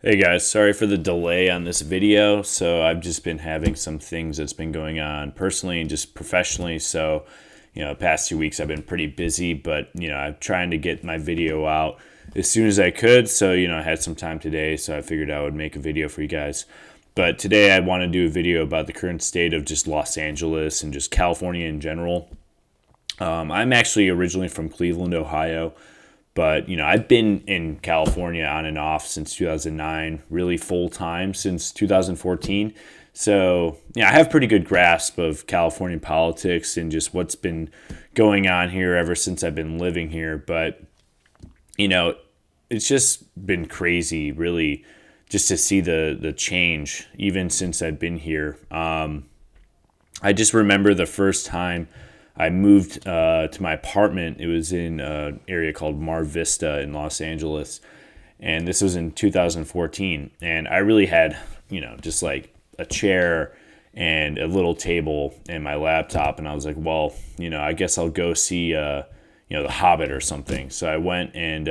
Hey guys, sorry for the delay on this video. So I've just been having some things that's been going on personally and just professionally. So, past 2 weeks I've been pretty busy, but I'm trying to get my video out as soon as I could. So, I had some time today, so I figured I would make a video for you guys. But today I want to do a video about the current state of just Los Angeles and just California in general. I'm actually originally from Cleveland, Ohio. But, I've been in California on and off since 2009, really full time since 2014. So, I have pretty good grasp of California politics and just what's been going on here ever since I've been living here. But, you know, it's just been crazy, really, just to see the change, even since I've been here. I just remember the first time I moved to my apartment. It was in an area called Mar Vista in Los Angeles. And this was in 2014. And I really had, just like a chair and a little table and my laptop. And I was like, well, I guess I'll go see, The Hobbit or something. So I went and,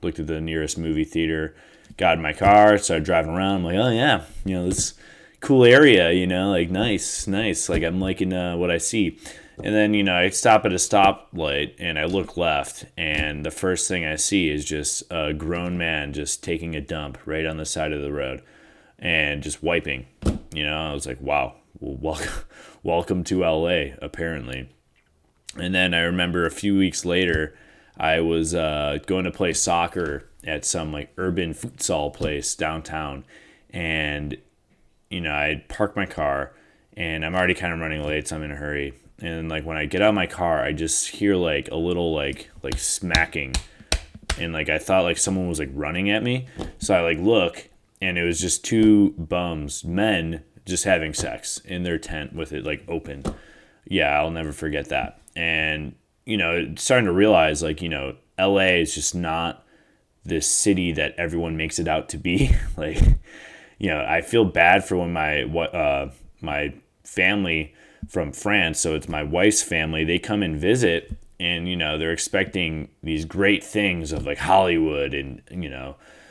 looked at the nearest movie theater, got in my car, started driving around. I'm like, oh, yeah, this cool area, like nice. Like I'm liking what I see. And then, I stop at a stoplight and I look left, and the first thing I see is just a grown man just taking a dump right on the side of the road and just wiping. I was like, wow, well, welcome to LA, apparently. And then I remember a few weeks later, I was going to play soccer at some like urban futsal place downtown. And, I parked my car and I'm already kind of running late, so I'm in a hurry. And like when I get out of my car, I just hear like a little like smacking, and like I thought like someone was like running at me. So I like look, and it was just two bums, men, just having sex in their tent with it like open. Yeah, I'll never forget that. And starting to realize like LA is just not this city that everyone makes it out to be. Like I feel bad for when my family from France, so it's my wife's family, they come and visit, and they're expecting these great things of like Hollywood and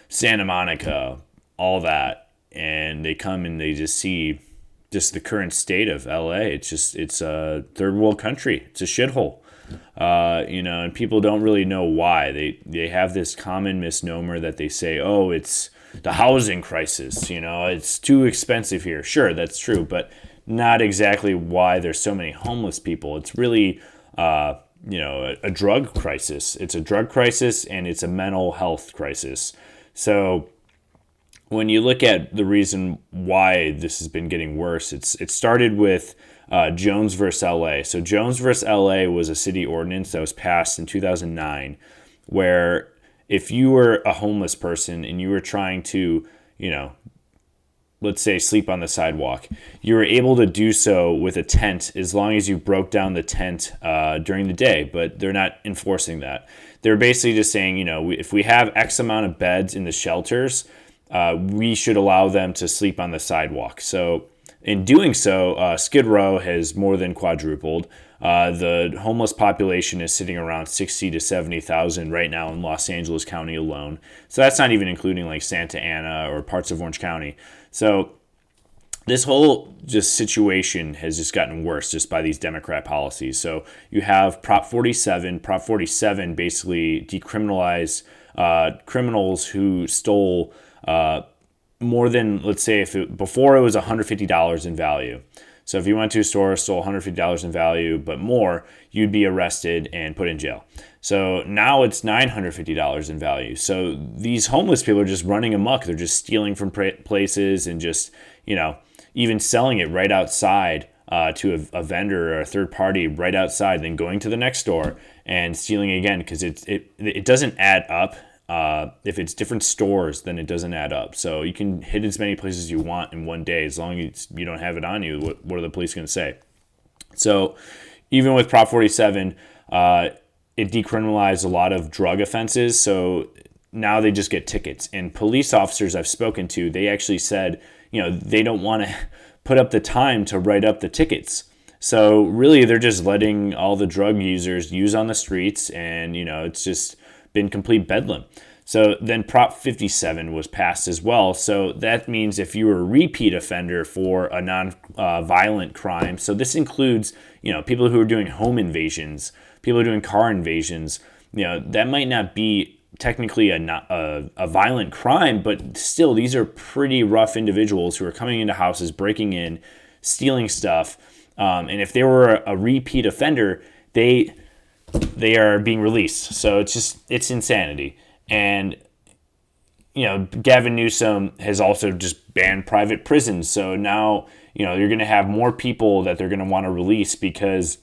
Santa Monica, all that, and they come and they just see just the current state of LA. It's a third world country. It's a shithole. And people don't really know why. They have this common misnomer that they say, oh, it's the housing crisis, it's too expensive here. Sure, that's true, but not exactly why there's so many homeless people. It's really, a drug crisis. It's a drug crisis and it's a mental health crisis. So when you look at the reason why this has been getting worse, it started with Jones versus LA. So Jones versus LA was a city ordinance that was passed in 2009, where if you were a homeless person and you were trying to, let's say sleep on the sidewalk, you were able to do so with a tent as long as you broke down the tent during the day, but they're not enforcing that. They're basically just saying, if we have X amount of beds in the shelters, we should allow them to sleep on the sidewalk. So in doing so, Skid Row has more than quadrupled. The homeless population is sitting around 60 to 70,000 right now in Los Angeles County alone. So that's not even including like Santa Ana or parts of Orange County. So this whole just situation has just gotten worse just by these Democrat policies. So you have Prop 47. Prop 47 basically decriminalized criminals who stole more than, let's say, before it was $150 in value. So if you went to a store, stole $150 in value, but more, you'd be arrested and put in jail. So now it's $950 in value. So these homeless people are just running amok. They're just stealing from places and just, even selling it right outside to a vendor or a third party right outside, then going to the next store and stealing again, because it doesn't add up. If it's different stores, then it doesn't add up. So you can hit as many places as you want in one day, as long as you don't have it on you. What are the police going to say? So even with Prop 47, it decriminalized a lot of drug offenses. So now they just get tickets. And police officers I've spoken to, they actually said, they don't want to put up the time to write up the tickets. So really, they're just letting all the drug users use on the streets, and it's just been complete bedlam. So then Prop 57 was passed as well. So that means if you were a repeat offender for a non-violent crime, so this includes, people who are doing home invasions, people who are doing car invasions, that might not be technically a violent crime, but still, these are pretty rough individuals who are coming into houses, breaking in, stealing stuff. And if they were a repeat offender, they are being released. So it's insanity. And, Gavin Newsom has also just banned private prisons. So now, you're going to have more people that they're going to want to release because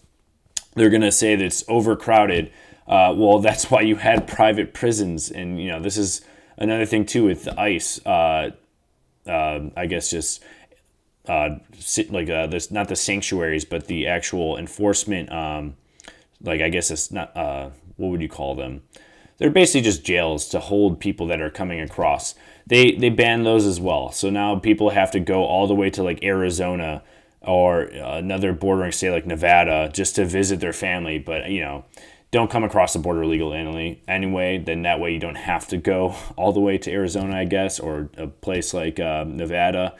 they're going to say that it's overcrowded. Well, that's why you had private prisons. And, this is another thing, too, with the ICE. I guess just this, not the sanctuaries, but the actual enforcement. I guess it's not, what would you call them? They're basically just jails to hold people that are coming across. They ban those as well. So now people have to go all the way to like Arizona or another bordering state like Nevada just to visit their family. But, don't come across the border illegally anyway. Then that way you don't have to go all the way to Arizona, I guess, or a place like Nevada.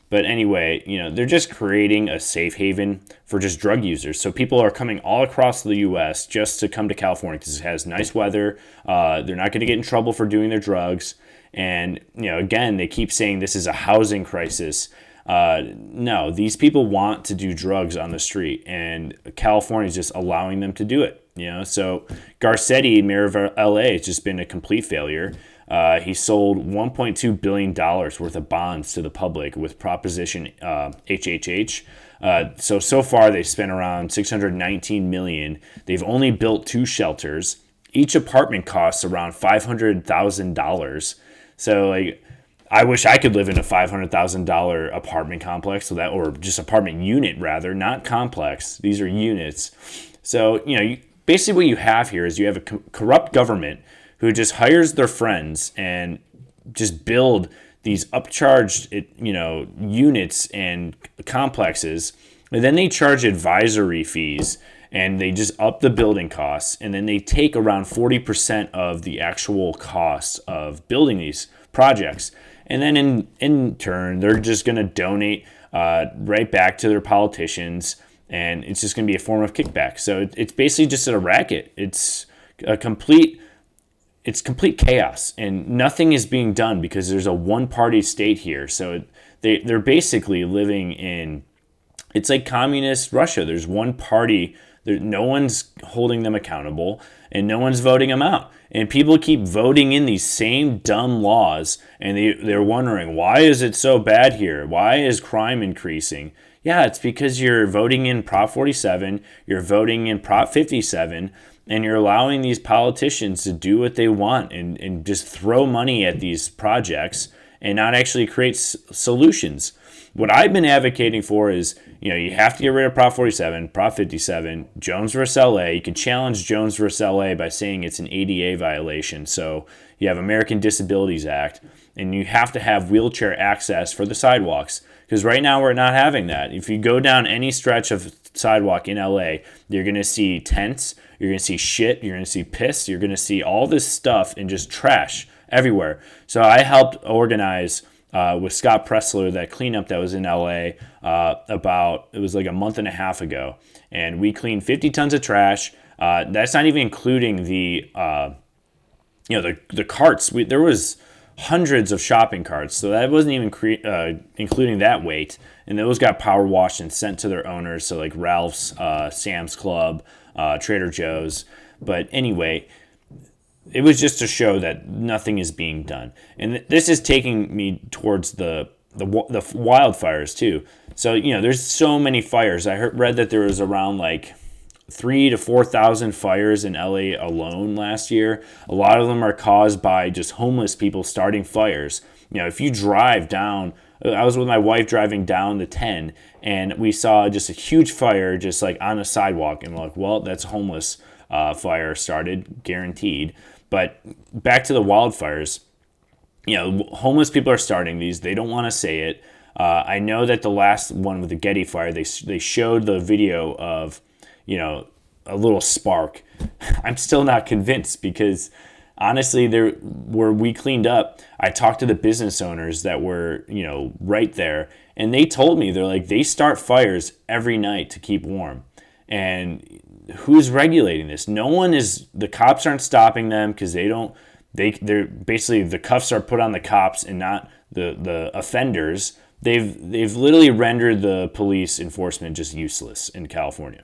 But anyway, they're just creating a safe haven for just drug users. So people are coming all across the U.S. just to come to California because it has nice weather. They're not going to get in trouble for doing their drugs. And, again, they keep saying this is a housing crisis. No, these people want to do drugs on the street, and California is just allowing them to do it. So Garcetti, mayor of L.A., has just been a complete failure. He sold $1.2 billion worth of bonds to the public with Proposition HHH. So far, they've spent around $619 million. They've only built 2 shelters. Each apartment costs around $500,000. So, I wish I could live in a $500,000 apartment complex, or just apartment unit, rather, not complex. These are units. So, basically what you have here is you have a corrupt government who just hires their friends and just build these upcharged, units and complexes. And then they charge advisory fees and they just up the building costs. And then they take around 40% of the actual costs of building these projects. And then in turn, they're just going to donate right back to their politicians. And it's just going to be a form of kickback. So it's basically just a racket. It's complete chaos, and nothing is being done because there's a one-party state here. So they're basically living in, it's like communist Russia. There's one party. No one's holding them accountable, and no one's voting them out. And people keep voting in these same dumb laws, and they're wondering, why is it so bad here? Why is crime increasing? Yeah, it's because you're voting in Prop 47, you're voting in Prop 57, and you're allowing these politicians to do what they want and just throw money at these projects and not actually create solutions. What I've been advocating for is, you have to get rid of Prop 47, Prop 57, Jones versus LA. You can challenge Jones versus LA by saying it's an ADA violation. So you have American Disabilities Act, and you have to have wheelchair access for the sidewalks. Because right now we're not having that. If you go down any stretch of sidewalk in LA, you're going to see tents, you're going to see shit, you're going to see piss, you're going to see all this stuff and just trash everywhere. So I helped organize with Scott Pressler that cleanup that was in LA it was like a month and a half ago. And we cleaned 50 tons of trash. That's not even including the carts. There was hundreds of shopping carts, so that wasn't even including that weight. And those got power washed and sent to their owners, so like Ralph's, Sam's Club, Trader Joe's. But anyway, it was just to show that nothing is being done. And this is taking me towards the wildfires too. So, there's so many fires. I read that there was around like 3,000 to 4,000 fires in LA alone last year. A lot of them are caused by just homeless people starting fires. If you drive down, I was with my wife driving down the 10, and we saw just a huge fire just like on a sidewalk, and we're like, well, that's homeless fire started, guaranteed. But back to the wildfires, homeless people are starting these. They don't want to say it. I know that the last one with the Getty fire, they showed the video of, a little spark. I'm still not convinced because honestly, there where we cleaned up, I talked to the business owners that were, right there, and they told me they're like they start fires every night to keep warm. And who's regulating this? No one is. The cops aren't stopping them because they don't. They're basically, the cuffs are put on the cops and not the offenders. They've literally rendered the police enforcement just useless in California.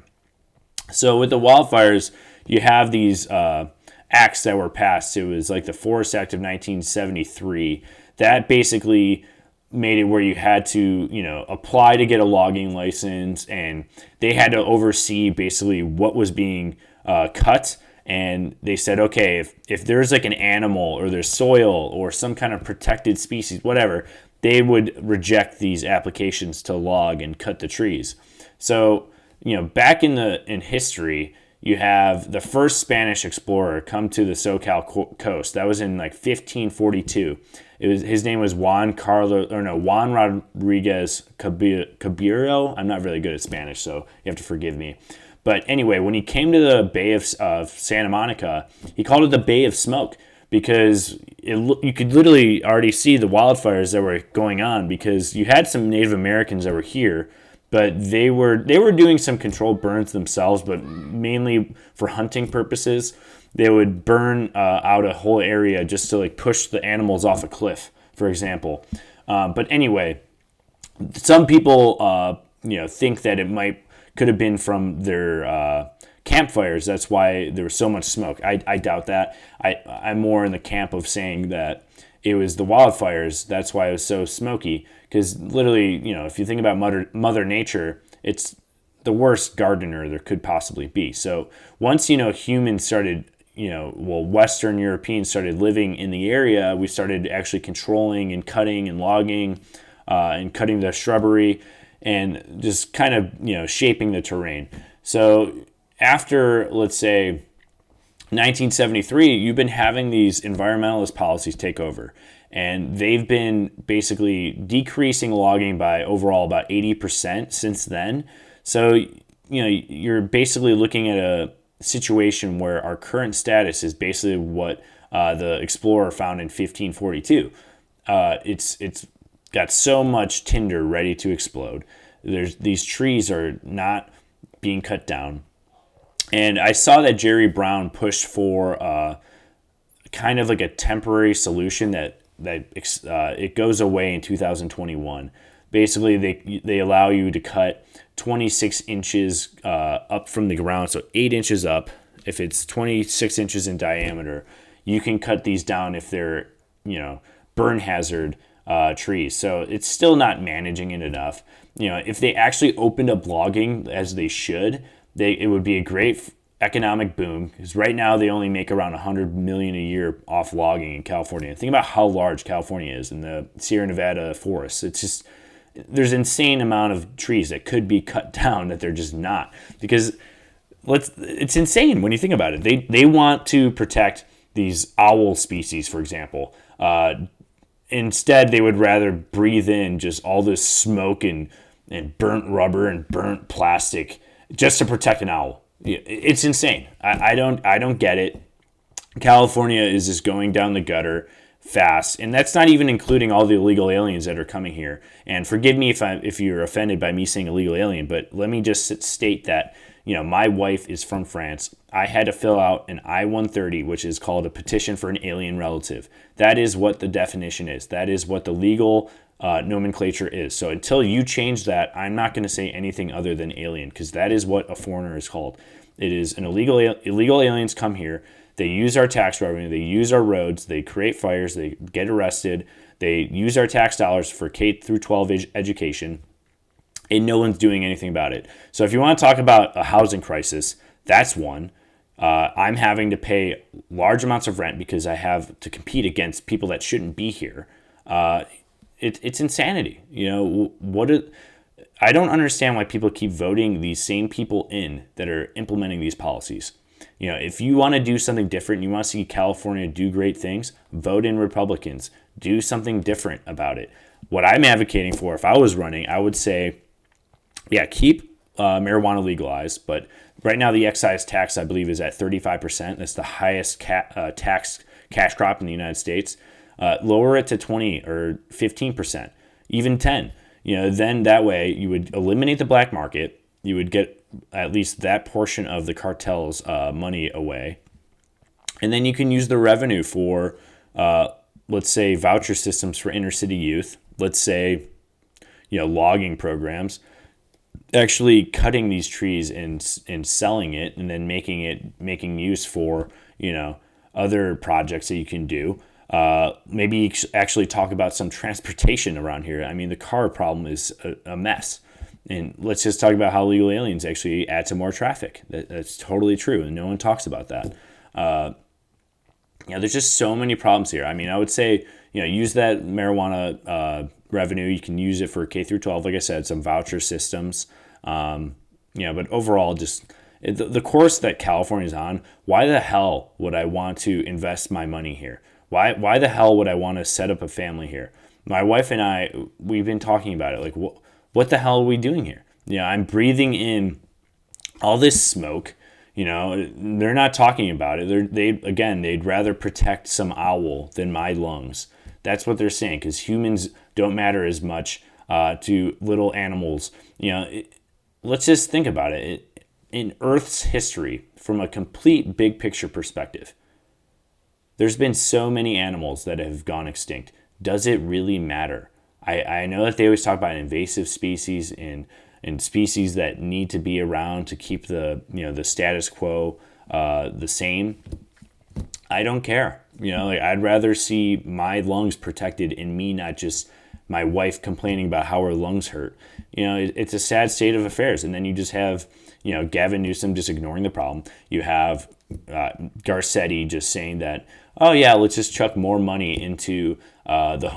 So with the wildfires, you have these acts that were passed. It was like the Forest Act of 1973 that basically made it where you had to, apply to get a logging license, and they had to oversee basically what was being cut. And they said, okay, if there's like an animal or there's soil or some kind of protected species, whatever, they would reject these applications to log and cut the trees. So, back in history, you have the first Spanish explorer come to the SoCal coast. That was in like 1542. His name was Juan Rodriguez Caballero. I'm not really good at Spanish, so you have to forgive me. But anyway, when he came to the Bay of Santa Monica, he called it the Bay of Smoke because you could literally already see the wildfires that were going on, because you had some Native Americans that were here, but they were doing some controlled burns themselves, but mainly for hunting purposes. They would burn out a whole area just to like push the animals off a cliff, for example. But anyway, some people think that it could have been from their campfires. That's why there was so much smoke. I doubt that. I'm more in the camp of saying that it was the wildfires. That's why it was so smoky. Because literally, if you think about Mother Nature, it's the worst gardener there could possibly be. So once, humans started, Western Europeans started living in the area, we started actually controlling and cutting and logging and cutting the shrubbery and just kind of, shaping the terrain. So after, let's say, 1973, you've been having these environmentalist policies take over. And they've been basically decreasing logging by overall about 80% since then. So, you're basically looking at a situation where our current status is basically what the explorer found in 1542. It's got so much tinder ready to explode. These trees are not being cut down. And I saw that Jerry Brown pushed for kind of like a temporary solution that it goes away in 2021. Basically, they allow you to cut 26 inches up from the ground, so 8 inches up. If it's 26 inches in diameter, you can cut these down if they're, burn hazard trees. So it's still not managing it enough. If they actually opened up logging as they should, it would be a great economic boom, because right now they only make around $100 million a year off logging in California. Think about how large California is in the Sierra Nevada forests. It's just, there's an insane amount of trees that could be cut down that they're just not, because it's insane when you think about it. They want to protect these owl species, for example. Instead, they would rather breathe in just all this smoke and burnt rubber and burnt plastic just to protect an owl. It's insane. I don't get it. California is just going down the gutter fast, and that's not even including all the illegal aliens that are coming here. And forgive me if you're offended by me saying illegal alien, but let me just state that my wife is from France. I had to fill out an I-130, which is called a petition for an alien relative. That is what the definition is. That is what the legal nomenclature is. So until you change that, I'm not going to say anything other than alien, because that is what a foreigner is called. It is an illegal aliens come here. They use our tax revenue. They use our roads. They create fires. They get arrested. They use our tax dollars for K through 12 education, and no one's doing anything about it. So if you want to talk about a housing crisis, that's one. I'm having to pay large amounts of rent because I have to compete against people that shouldn't be here. It's insanity. I don't understand why people keep voting these same people in that are implementing these policies. If you want to do something different, you want to see California do great things, vote in Republicans. Do something different about it. What I'm advocating for, if I was running, I would say, keep marijuana legalized. But right now, the excise tax, I believe, is at 35%. That's the highest tax cash crop in the United States, lower it to 20 or 15%, even 10. Then that way you would eliminate the black market. You would get at least that portion of the cartel's money away. And then you can use the revenue for, let's say, voucher systems for inner city youth. Let's say, logging programs, actually cutting these trees and selling it, and then making use for, other projects that you can do. Maybe actually talk about some transportation around here. I mean, the car problem is a mess. And let's just talk about how illegal aliens actually add to more traffic. That's totally true, and no one talks about that. There's just so many problems here. I mean, I would say, use that marijuana revenue. You can use it for K through 12, like I said, some voucher systems. But overall, just the course that California's on, why the hell would I want to invest my money here? Why the hell would I want to set up a family here? My wife and I, we've been talking about it. Like, what the hell are we doing here? I'm breathing in all this smoke. They're not talking about it. They'd rather protect some owl than my lungs. That's what they're saying, because humans don't matter as much to little animals. Let's just think about it. In Earth's history, from a complete big picture perspective, there's been so many animals that have gone extinct. Does it really matter? I know that they always talk about invasive species and species that need to be around to keep the status quo the same. I don't care. I'd rather see my lungs protected and me, not just my wife complaining about how her lungs hurt. It's a sad state of affairs. And then you just have, Gavin Newsom just ignoring the problem. You have Garcetti just saying that, oh yeah, let's just chuck more money into the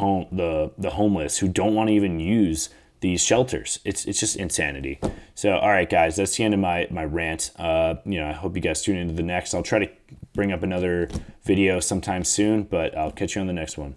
homeless who don't want to even use these shelters. It's just insanity. So, all right, guys, that's the end of my rant. I hope you guys tune into the next. I'll try to bring up another video sometime soon, but I'll catch you on the next one.